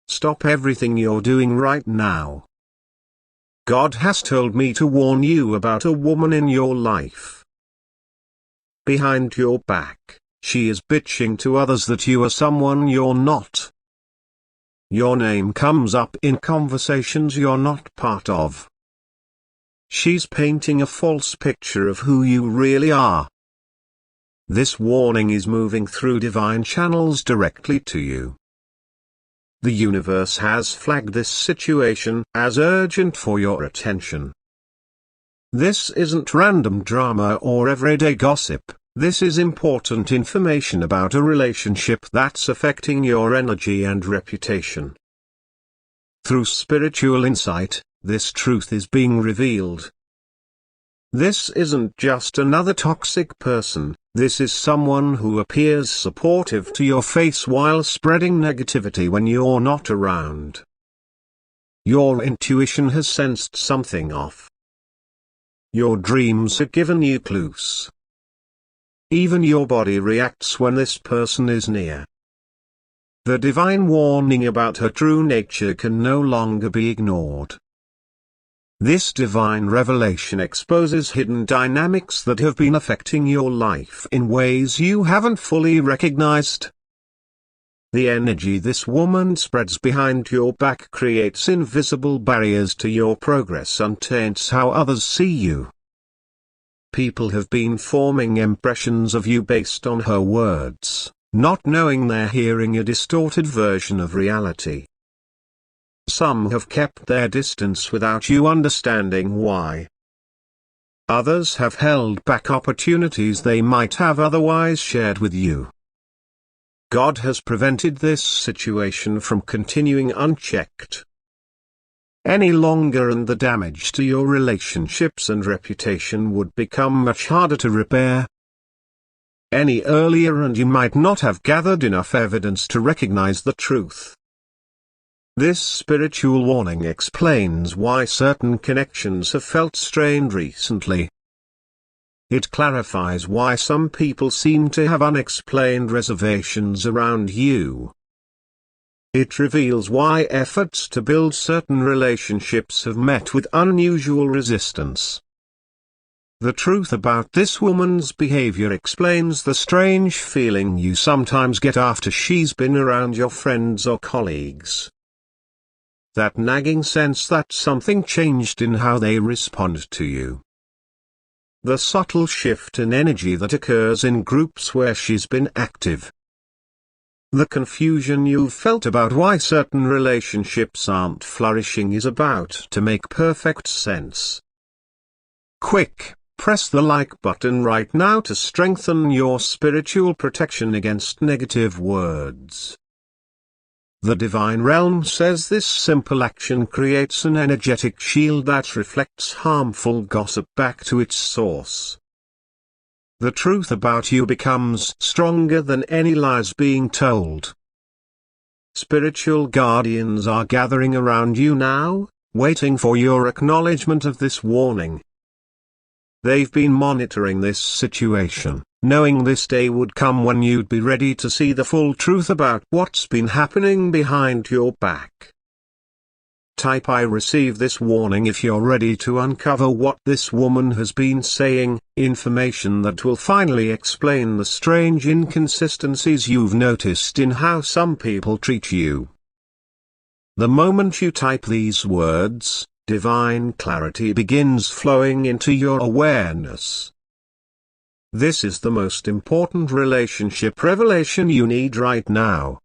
Stop everything you're doing right now. God has told me to warn you about a woman in your life. Behind your back, she is bitching to others that you are someone you're not. Your name comes up in conversations you're not part of. She's painting a false picture of who you really are. This warning is moving through divine channels directly to you. The universe has flagged this situation as urgent for your attention. This isn't random drama or everyday gossip, this is important information about a relationship that's affecting your energy and reputation. Through spiritual insight, this truth is being revealed. This isn't just another toxic person, this is someone who appears supportive to your face while spreading negativity when you're not around. Your intuition has sensed something off. Your dreams have given you clues. Even your body reacts when this person is near. The divine warning about her true nature can no longer be ignored. This divine revelation exposes hidden dynamics that have been affecting your life in ways you haven't fully recognized. The energy this woman spreads behind your back creates invisible barriers to your progress and taints how others see you. People have been forming impressions of you based on her words, not knowing they're hearing a distorted version of reality. Some have kept their distance without you understanding why. Others have held back opportunities they might have otherwise shared with you. God has prevented this situation from continuing unchecked any longer, and the damage to your relationships and reputation would become much harder to repair any earlier, and you might not have gathered enough evidence to recognize the truth. This spiritual warning explains why certain connections have felt strained recently. It clarifies why some people seem to have unexplained reservations around you. It reveals why efforts to build certain relationships have met with unusual resistance. The truth about this woman's behavior explains the strange feeling you sometimes get after she's been around your friends or colleagues. That nagging sense that something changed in how they respond to you. The subtle shift in energy that occurs in groups where she's been active. The confusion you've felt about why certain relationships aren't flourishing is about to make perfect sense. Quick, press the like button right now to strengthen your spiritual protection against negative words. The divine realm says this simple action creates an energetic shield that reflects harmful gossip back to its source. The truth about you becomes stronger than any lies being told. Spiritual guardians are gathering around you now, waiting for your acknowledgement of this warning. They've been monitoring this situation, knowing this day would come when you'd be ready to see the full truth about what's been happening behind your back. Type "I receive this warning" if you're ready to uncover what this woman has been saying, information that will finally explain the strange inconsistencies you've noticed in how some people treat you. The moment you type these words, divine clarity begins flowing into your awareness. This is the most important relationship revelation you need right now.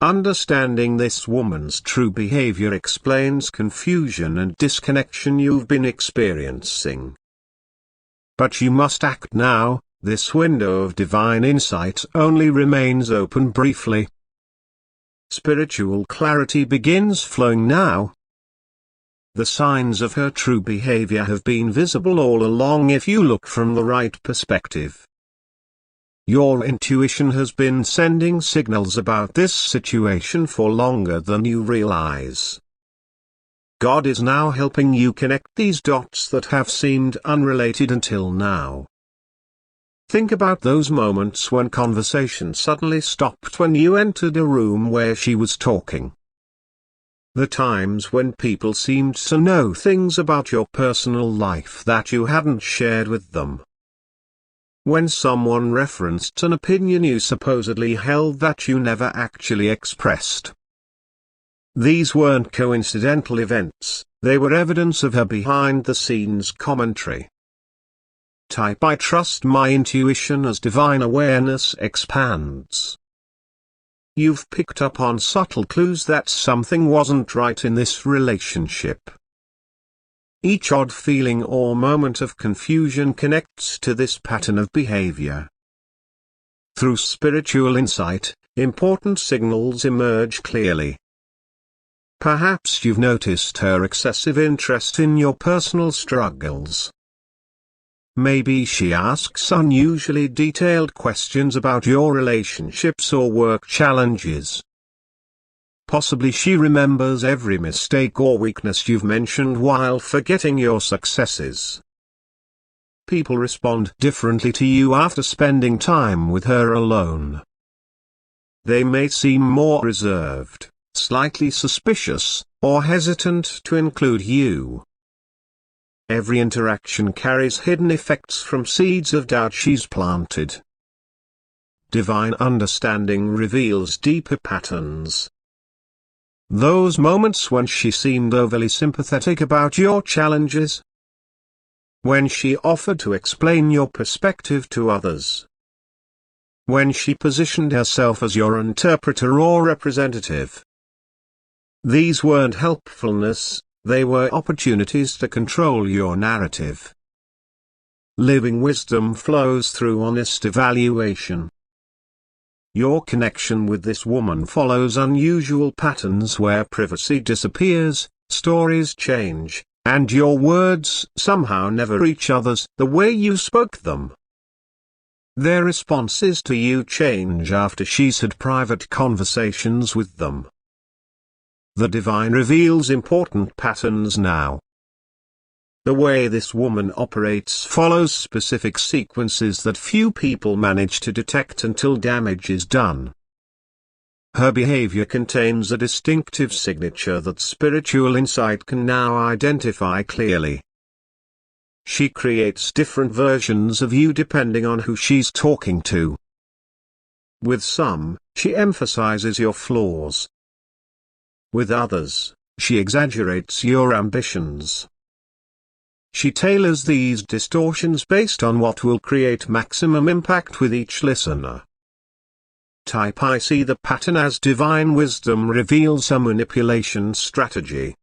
Understanding this woman's true behavior explains confusion and disconnection you've been experiencing. But you must act now. This window of divine insight only remains open briefly. Spiritual clarity begins flowing now. The signs of her true behavior have been visible all along if you look from the right perspective. Your intuition has been sending signals about this situation for longer than you realize. God is now helping you connect these dots that have seemed unrelated until now. Think about those moments when conversation suddenly stopped when you entered a room where she was talking, The times when people seemed to know things about your personal life that you hadn't shared with them. When someone referenced an opinion you supposedly held that you never actually expressed. These weren't coincidental events, they were evidence of her behind-the-scenes commentary. Type I trust my intuition as divine awareness expands. You've picked up on subtle clues that something wasn't right in this relationship. Each odd feeling or moment of confusion connects to this pattern of behavior. Through spiritual insight, important signals emerge clearly. Perhaps you've noticed her excessive interest in your personal struggles. Maybe she asks unusually detailed questions about your relationships or work challenges. Possibly she remembers every mistake or weakness you've mentioned while forgetting your successes. People respond differently to you after spending time with her alone. They may seem more reserved, slightly suspicious, or hesitant to include you. Every interaction carries hidden effects from seeds of doubt she's planted. Divine understanding reveals deeper patterns. Those moments when she seemed overly sympathetic about your challenges. When she offered to explain your perspective to others. When she positioned herself as your interpreter or representative. These weren't helpfulness. They were opportunities to control your narrative. Living wisdom flows through honest evaluation. Your connection with this woman follows unusual patterns where privacy disappears, stories change, and your words somehow never reach others the way you spoke them. Their responses to you change after she's had private conversations with them. The divine reveals important patterns now. The way this woman operates follows specific sequences that few people manage to detect until damage is done. Her behavior contains a distinctive signature that spiritual insight can now identify clearly. She creates different versions of you depending on who she's talking to. With some, she emphasizes your flaws. With others, she exaggerates your ambitions. She tailors these distortions based on what will create maximum impact with each listener. Type I see the pattern as divine wisdom reveals a manipulation strategy.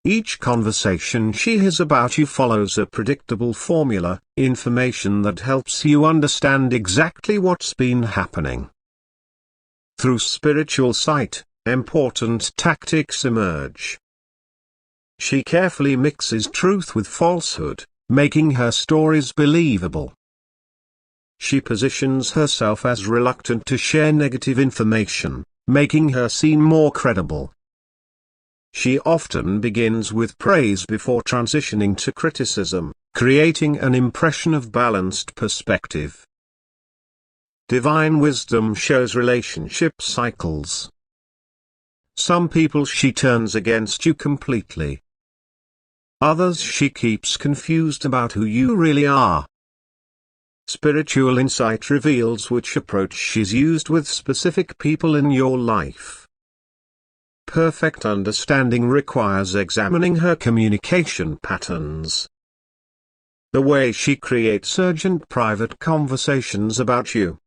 Each conversation she has about you follows a predictable formula, information that helps you understand exactly what's been happening. Through spiritual sight, important tactics emerge. She carefully mixes truth with falsehood, making her stories believable. She positions herself as reluctant to share negative information, making her seem more credible. She often begins with praise before transitioning to criticism, creating an impression of balanced perspective. Divine wisdom shows relationship cycles. Some people she turns against you completely. Others she keeps confused about who you really are. Spiritual insight reveals which approach she's used with specific people in your life. Perfect understanding requires examining her communication patterns. The way she creates urgent private conversations about you.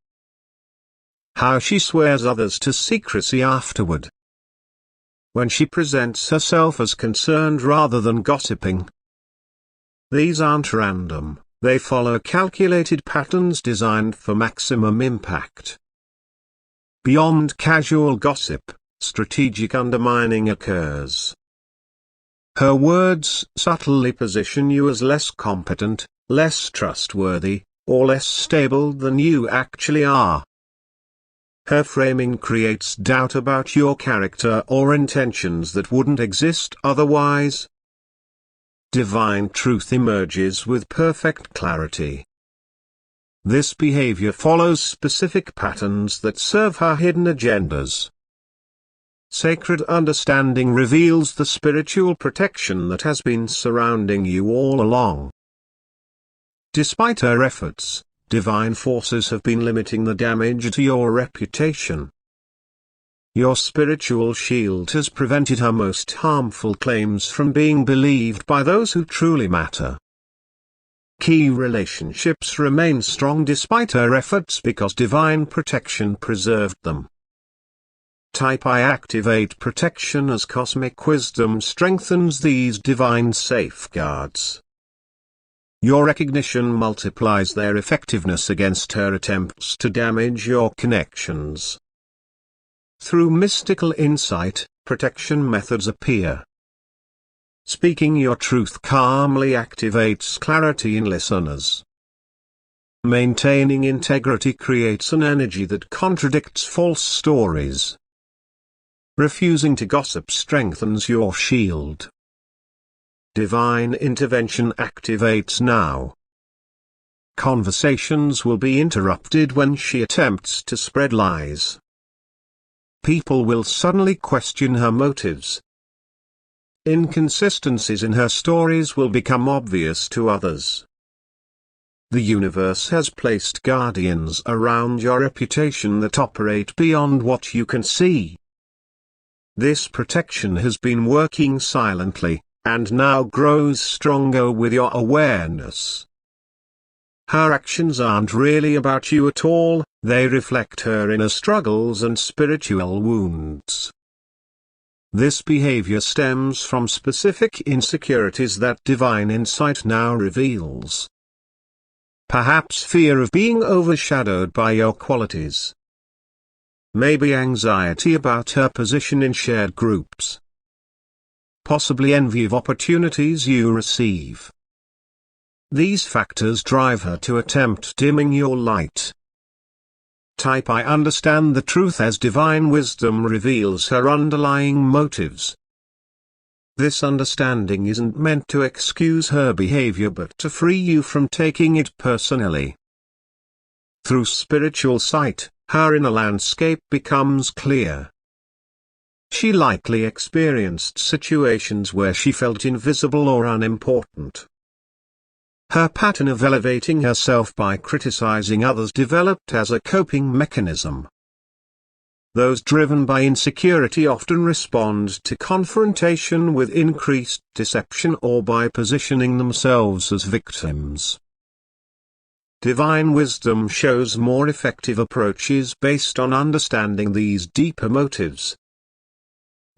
How she swears others to secrecy afterward. When she presents herself as concerned rather than gossiping. These aren't random, they follow calculated patterns designed for maximum impact. Beyond casual gossip, strategic undermining occurs. Her words subtly position you as less competent, less trustworthy, or less stable than you actually are. Her framing creates doubt about your character or intentions that wouldn't exist otherwise. Divine truth emerges with perfect clarity. This behavior follows specific patterns that serve her hidden agendas. Sacred understanding reveals the spiritual protection that has been surrounding you all along. Despite her efforts, divine forces have been limiting the damage to your reputation. Your spiritual shield has prevented her most harmful claims from being believed by those who truly matter. Key relationships remain strong despite her efforts because divine protection preserved them. Type I activate protection as cosmic wisdom strengthens these divine safeguards. Your recognition multiplies their effectiveness against her attempts to damage your connections. Through mystical insight, protection methods appear. Speaking your truth calmly activates clarity in listeners. Maintaining integrity creates an energy that contradicts false stories. Refusing to gossip strengthens your shield. Divine intervention activates now. Conversations will be interrupted when she attempts to spread lies. People will suddenly question her motives. Inconsistencies in her stories will become obvious to others. The universe has placed guardians around your reputation that operate beyond what you can see. This protection has been working silently, and now grows stronger with your awareness. Her actions aren't really about you at all, they reflect her inner struggles and spiritual wounds. This behavior stems from specific insecurities that divine insight now reveals. Perhaps fear of being overshadowed by your qualities. Maybe anxiety about her position in shared groups. Possibly envy of opportunities you receive. These factors drive her to attempt dimming your light. Type I understand the truth as divine wisdom reveals her underlying motives. This understanding isn't meant to excuse her behavior but to free you from taking it personally. Through spiritual sight, her inner landscape becomes clear. She likely experienced situations where she felt invisible or unimportant. Her pattern of elevating herself by criticizing others developed as a coping mechanism. Those driven by insecurity often respond to confrontation with increased deception or by positioning themselves as victims. Divine wisdom shows more effective approaches based on understanding these deeper motives.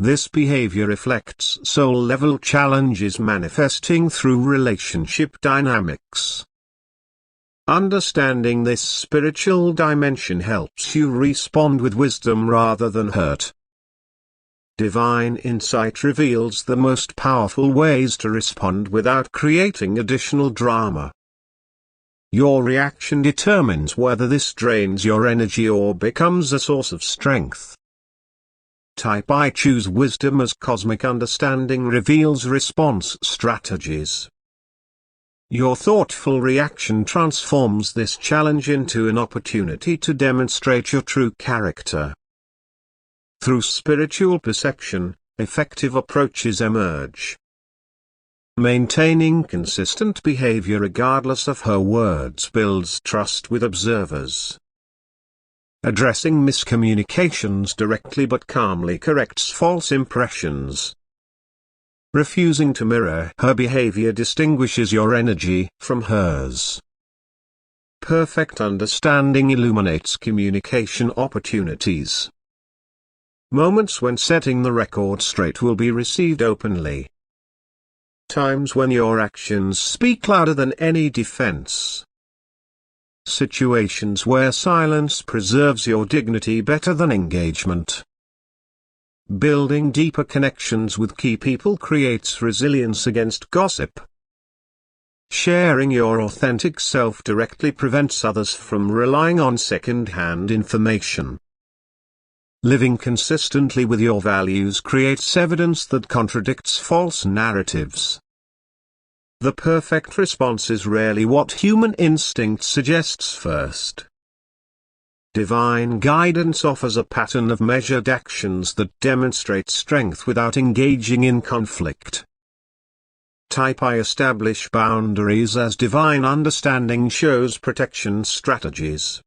This behavior reflects soul-level challenges manifesting through relationship dynamics. Understanding this spiritual dimension helps you respond with wisdom rather than hurt. Divine insight reveals the most powerful ways to respond without creating additional drama. Your reaction determines whether this drains your energy or becomes a source of strength. Type I choose wisdom as cosmic understanding reveals response strategies. Your thoughtful reaction transforms this challenge into an opportunity to demonstrate your true character. Through spiritual perception, effective approaches emerge. Maintaining consistent behavior regardless of her words builds trust with observers. Addressing miscommunications directly but calmly corrects false impressions. Refusing to mirror her behavior distinguishes your energy from hers. Perfect understanding illuminates communication opportunities. Moments when setting the record straight will be received openly. Times when your actions speak louder than any defense. Situations where silence preserves your dignity better than engagement. Building deeper connections with key people creates resilience against gossip. Sharing your authentic self directly prevents others from relying on second-hand information. Living consistently with your values creates evidence that contradicts false narratives. The perfect response is rarely what human instinct suggests first. Divine guidance offers a pattern of measured actions that demonstrate strength without engaging in conflict. Type I establish boundaries as divine understanding shows protection strategies.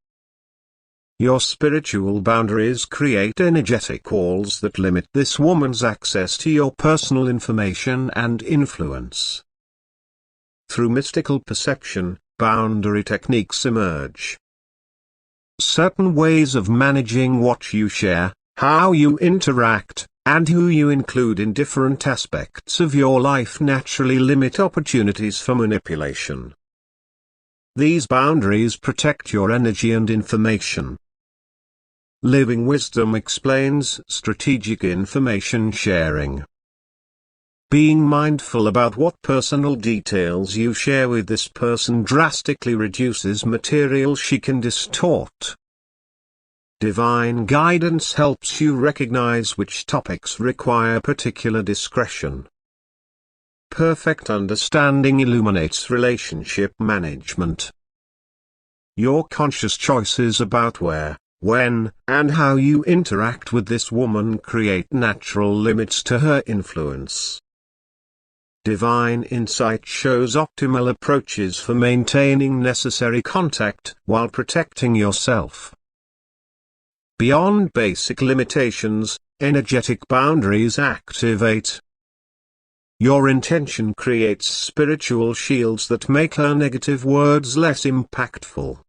Your spiritual boundaries create energetic walls that limit this woman's access to your personal information and influence. Through mystical perception, boundary techniques emerge. Certain ways of managing what you share, how you interact, and who you include in different aspects of your life naturally limit opportunities for manipulation. These boundaries protect your energy and information. Living Wisdom explains strategic information sharing. Being mindful about what personal details you share with this person drastically reduces material she can distort. Divine guidance helps you recognize which topics require particular discretion. Perfect understanding illuminates relationship management. Your conscious choices about where, when, and how you interact with this woman create natural limits to her influence. Divine insight shows optimal approaches for maintaining necessary contact while protecting yourself. Beyond basic limitations, energetic boundaries activate. Your intention creates spiritual shields that make her negative words less impactful.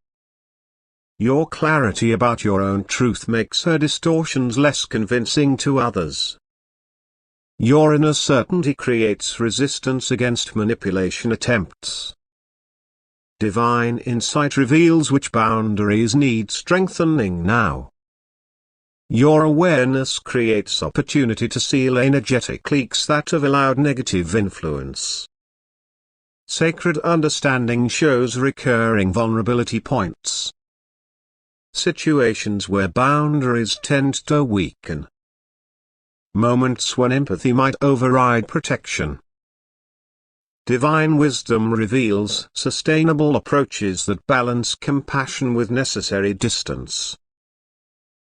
Your clarity about your own truth makes her distortions less convincing to others. Your inner certainty creates resistance against manipulation attempts. Divine insight reveals which boundaries need strengthening now. Your awareness creates opportunity to seal energetic leaks that have allowed negative influence. Sacred understanding shows recurring vulnerability points. Situations where boundaries tend to weaken. Moments when empathy might override protection. Divine wisdom reveals sustainable approaches that balance compassion with necessary distance.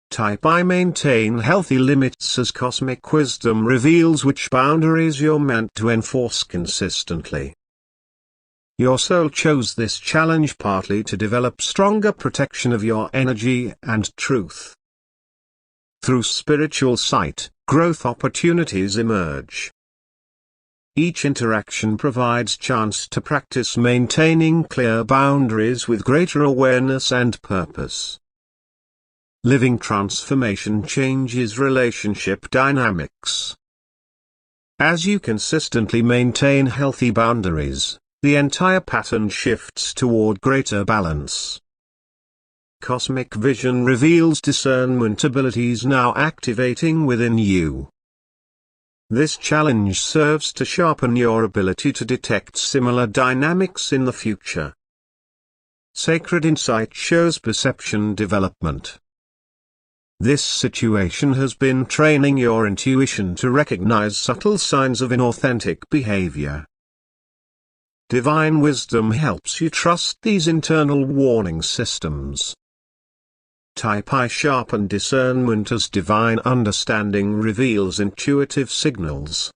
Type I maintain healthy limits as cosmic wisdom reveals which boundaries you're meant to enforce consistently. Your soul chose this challenge partly to develop stronger protection of your energy and truth. Through spiritual sight, growth opportunities emerge. Each interaction provides chance to practice maintaining clear boundaries with greater awareness and purpose. Living transformation changes relationship dynamics. As you consistently maintain healthy boundaries, the entire pattern shifts toward greater balance. Cosmic vision reveals discernment abilities now activating within you. This challenge serves to sharpen your ability to detect similar dynamics in the future. Sacred insight shows perception development. This situation has been training your intuition to recognize subtle signs of inauthentic behavior. Divine wisdom helps you trust these internal warning systems. Type I sharpen discernment as divine understanding reveals intuitive signals.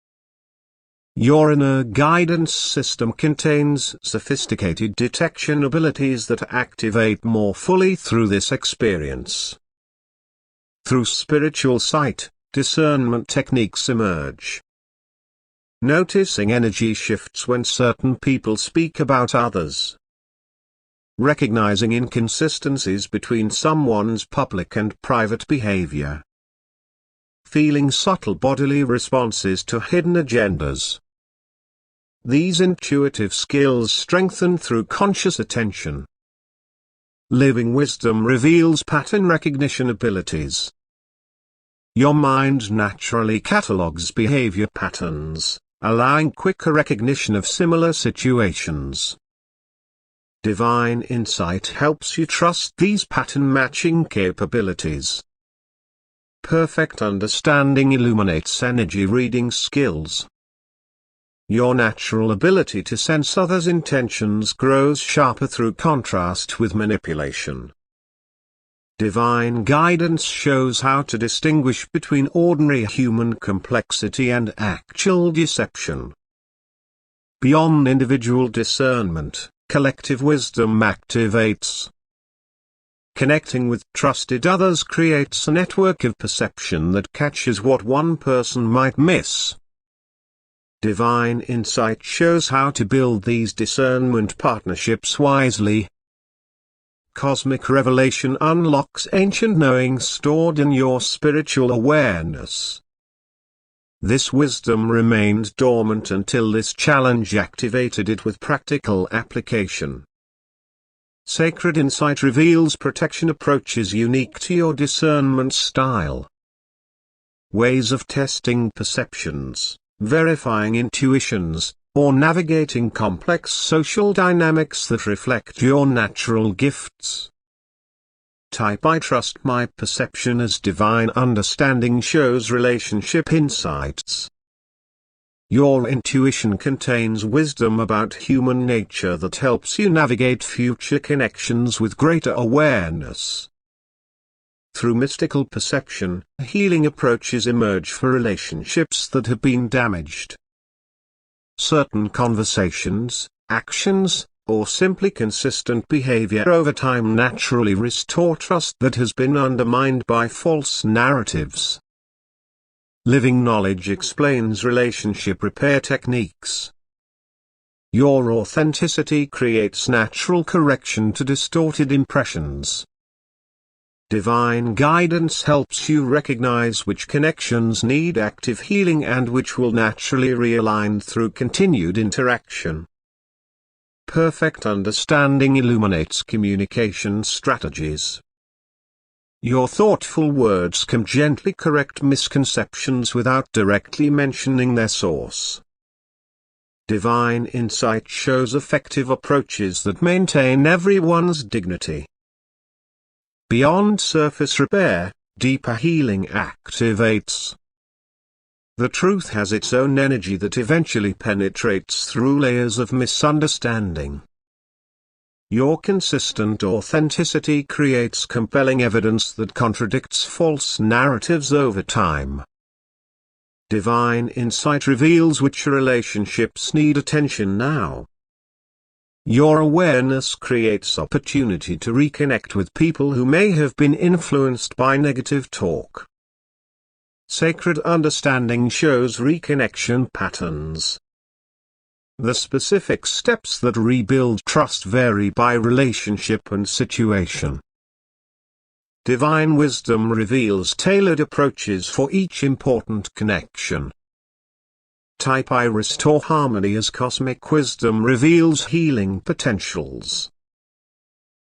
Your inner guidance system contains sophisticated detection abilities that activate more fully through this experience. Through spiritual sight, discernment techniques emerge. Noticing energy shifts when certain people speak about others. Recognizing inconsistencies between someone's public and private behavior. Feeling subtle bodily responses to hidden agendas. These intuitive skills strengthen through conscious attention. Living wisdom reveals pattern recognition abilities. Your mind naturally catalogs behavior patterns, allowing quicker recognition of similar situations. Divine insight helps you trust these pattern-matching capabilities. Perfect understanding illuminates energy reading skills. Your natural ability to sense others' intentions grows sharper through contrast with manipulation. Divine guidance shows how to distinguish between ordinary human complexity and actual deception. Beyond individual discernment, collective wisdom activates. Connecting with trusted others creates a network of perception that catches what one person might miss. Divine insight shows how to build these discernment partnerships wisely. Cosmic revelation unlocks ancient knowing stored in your spiritual awareness. This wisdom remained dormant until this challenge activated it with practical application. Sacred insight reveals protection approaches unique to your discernment style. Ways of testing perceptions, verifying intuitions, or navigating complex social dynamics that reflect your natural gifts. Type I trust my perception as divine understanding shows relationship insights. Your intuition contains wisdom about human nature that helps you navigate future connections with greater awareness. Through mystical perception, healing approaches emerge for relationships that have been damaged. Certain conversations, actions, or simply consistent behavior over time naturally restore trust that has been undermined by false narratives. Living knowledge explains relationship repair techniques. Your authenticity creates natural correction to distorted impressions. Divine guidance helps you recognize which connections need active healing and which will naturally realign through continued interaction. Perfect understanding illuminates communication strategies. Your thoughtful words can gently correct misconceptions without directly mentioning their source. Divine insight shows effective approaches that maintain everyone's dignity. Beyond surface repair, deeper healing activates. The truth has its own energy that eventually penetrates through layers of misunderstanding. Your consistent authenticity creates compelling evidence that contradicts false narratives over time. Divine insight reveals which relationships need attention now. Your awareness creates opportunity to reconnect with people who may have been influenced by negative talk. Sacred understanding shows reconnection patterns. The specific steps that rebuild trust vary by relationship and situation. Divine wisdom reveals tailored approaches for each important connection. Type I restore harmony as cosmic wisdom reveals healing potentials.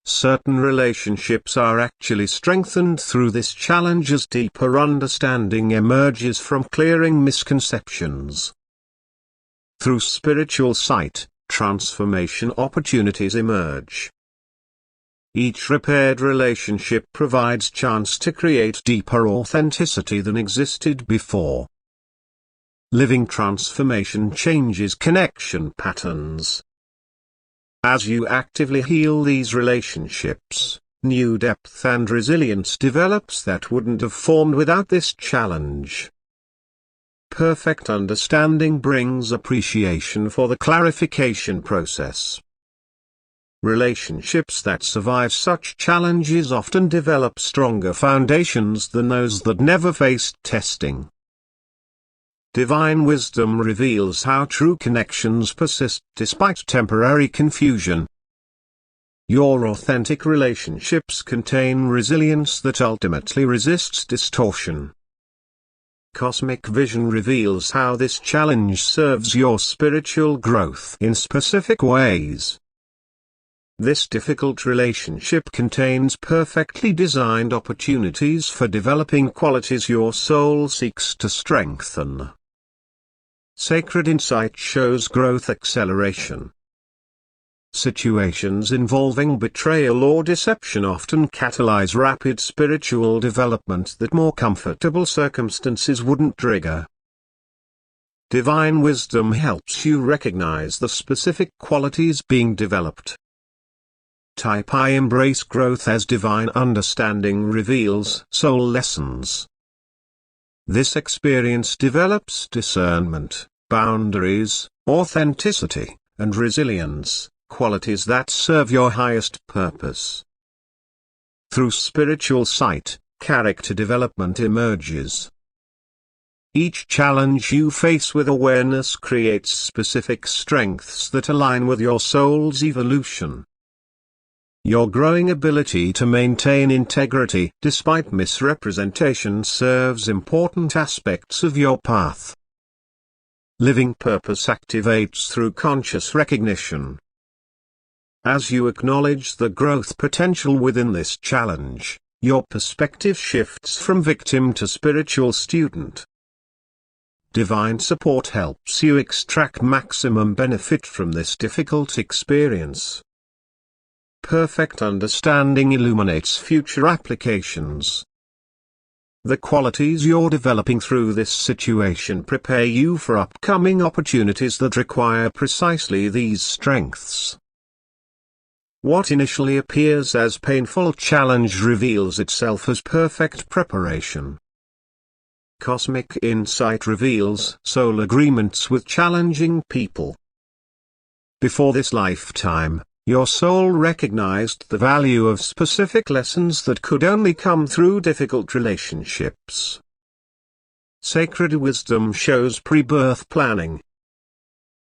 Certain relationships are actually strengthened through this challenge as deeper understanding emerges from clearing misconceptions. Through spiritual sight, transformation opportunities emerge. Each repaired relationship provides chance to create deeper authenticity than existed before. Living transformation changes connection patterns. As you actively heal these relationships, new depth and resilience develops that wouldn't have formed without this challenge. Perfect understanding brings appreciation for the clarification process. Relationships that survive such challenges often develop stronger foundations than those that never faced testing. Divine wisdom reveals how true connections persist despite temporary confusion. Your authentic relationships contain resilience that ultimately resists distortion. Cosmic vision reveals how this challenge serves your spiritual growth in specific ways. This difficult relationship contains perfectly designed opportunities for developing qualities your soul seeks to strengthen. Sacred insight shows growth acceleration. Situations involving betrayal or deception often catalyze rapid spiritual development that more comfortable circumstances wouldn't trigger. Divine wisdom helps you recognize the specific qualities being developed. Type I embrace growth as divine understanding reveals soul lessons. This experience develops discernment, boundaries, authenticity, and resilience, qualities that serve your highest purpose. Through spiritual sight, character development emerges. Each challenge you face with awareness creates specific strengths that align with your soul's evolution. Your growing ability to maintain integrity despite misrepresentation serves important aspects of your path. Living purpose activates through conscious recognition. As you acknowledge the growth potential within this challenge, your perspective shifts from victim to spiritual student. Divine support helps you extract maximum benefit from this difficult experience. Perfect understanding illuminates future applications. The qualities you're developing through this situation prepare you for upcoming opportunities that require precisely these strengths. What initially appears as painful challenge reveals itself as perfect preparation. Cosmic insight reveals soul agreements with challenging people. Before this lifetime, your soul recognized the value of specific lessons that could only come through difficult relationships. Sacred wisdom shows pre-birth planning.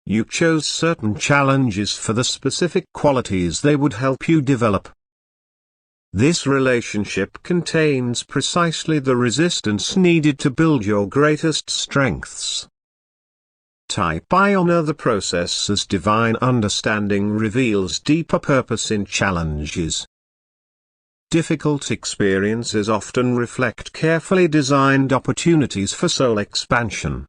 You chose certain challenges for the specific qualities they would help you develop. This relationship contains precisely the resistance needed to build your greatest strengths. Type I honor the process as divine understanding reveals deeper purpose in challenges. Difficult experiences often reflect carefully designed opportunities for soul expansion.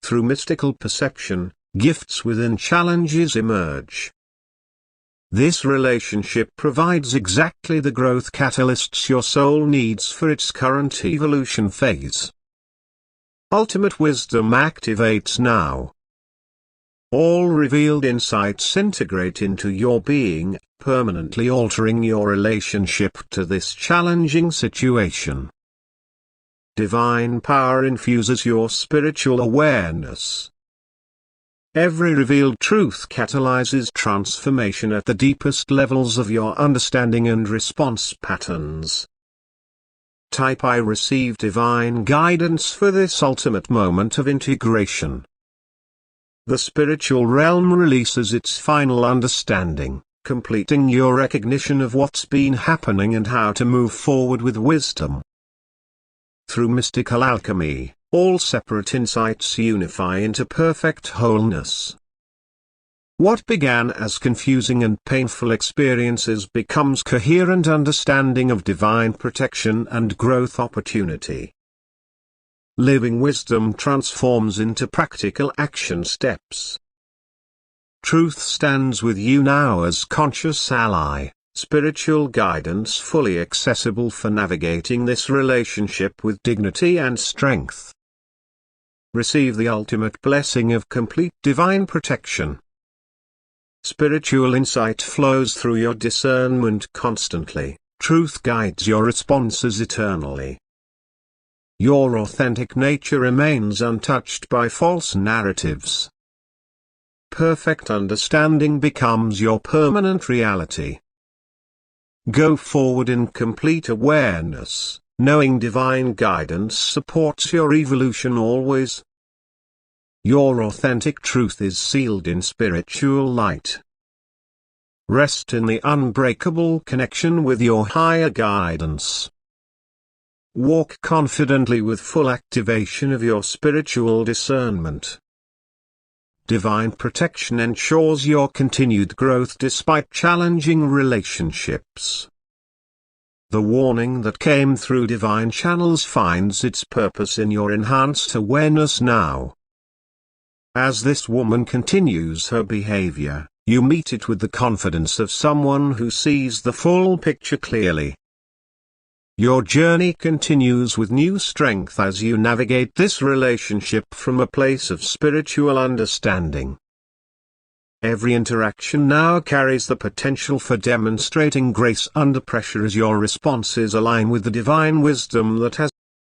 Through mystical perception, gifts within challenges emerge. This relationship provides exactly the growth catalysts your soul needs for its current evolution phase. Ultimate wisdom activates now. All revealed insights integrate into your being, permanently altering your relationship to this challenging situation. Divine power infuses your spiritual awareness. Every revealed truth catalyzes transformation at the deepest levels of your understanding and response patterns. Type I receive divine guidance for this ultimate moment of integration. The spiritual realm releases its final understanding, completing your recognition of what's been happening and how to move forward with wisdom. Through mystical alchemy, all separate insights unify into perfect wholeness. What began as confusing and painful experiences becomes coherent understanding of divine protection and growth opportunity. Living wisdom transforms into practical action steps. Truth stands with you now as conscious ally, spiritual guidance fully accessible for navigating this relationship with dignity and strength. Receive the ultimate blessing of complete divine protection. Spiritual insight flows through your discernment constantly, truth guides your responses eternally. Your authentic nature remains untouched by false narratives. Perfect understanding becomes your permanent reality. Go forward in complete awareness, knowing divine guidance supports your evolution always. Your authentic truth is sealed in spiritual light. Rest in the unbreakable connection with your higher guidance. Walk confidently with full activation of your spiritual discernment. Divine protection ensures your continued growth despite challenging relationships. The warning that came through divine channels finds its purpose in your enhanced awareness now. As this woman continues her behavior, you meet it with the confidence of someone who sees the full picture clearly. Your journey continues with new strength as you navigate this relationship from a place of spiritual understanding. Every interaction now carries the potential for demonstrating grace under pressure as your responses align with the divine wisdom that has